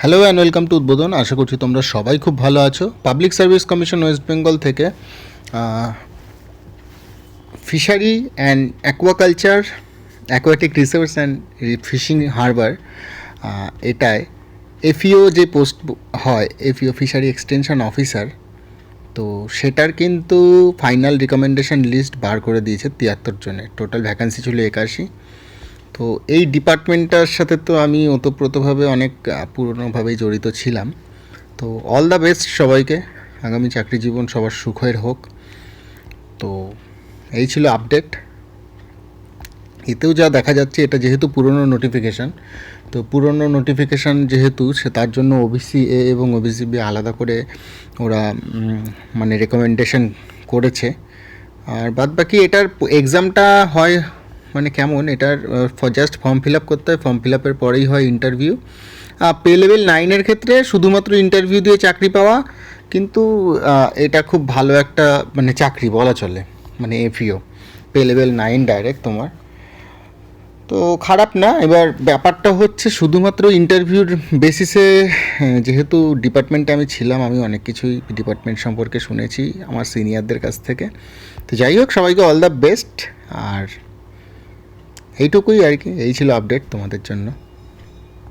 Hello and welcome to উদ্বোধন। আশা করছি তোমরা সবাই খুব ভালো আছো। Public service commission West Bengal থেকে fishery and aquaculture, aquatic resource and fishing harbour, এটায় এফইও যে পোস্ট হয়, এফইও ফিশারি এক্সটেনশন অফিসার, তো সেটার কিন্তু ফাইনাল রিকমেন্ডেশন লিস্ট বার করে দিয়েছে 73 জনের। টোটাল ভ্যাকান্সি ছিল 81। তো এই ডিপার্টমেন্টটার সাথে তো আমি ওতপ্রোতভাবে অনেক পুরনোভাবেই জড়িত ছিলাম। তো অল দ্য বেস্ট সবাইকে, আগামী চাকরি জীবন সবার সুখের হোক। তো এই ছিল আপডেট। এতেও যা দেখা যাচ্ছে, এটা যেহেতু পুরনো নোটিফিকেশান, তো পুরনো নোটিফিকেশান যেহেতু, সে তার জন্য ওবিসি এ এবং ওবিসি বি আলাদা করে ওরা মানে রেকমেন্ডেশন করেছে। আর বাদ বাকি এটার এক্সামটা হয় মানে কেমন, এটার জাস্ট ফর্ম ফিল আপ করতে হয়, ফর্ম ফিল আপের পরেই হয় ইন্টারভিউ। পে লেভেল 9-এর ক্ষেত্রে শুধুমাত্র ইন্টারভিউ দিয়ে চাকরি পাওয়া, কিন্তু এটা খুব ভালো একটা মানে চাকরি বলা চলে, মানে এফইও পে লেভেল 9 ডাইরেক্ট তোমার, তো খারাপ না। এবার ব্যাপারটা হচ্ছে শুধুমাত্র ইন্টারভিউর বেসিসে, যেহেতু ডিপার্টমেন্টে আমি ছিলাম, আমি অনেক কিছুই ডিপার্টমেন্ট সম্পর্কে শুনেছি আমার সিনিয়রদের কাছ থেকে। তো যাই হোক, সবাইকে অল দ্য বেস্ট। আর এইটুকুই আর কি, এই ছিল আপডেট তোমাদের জন্য।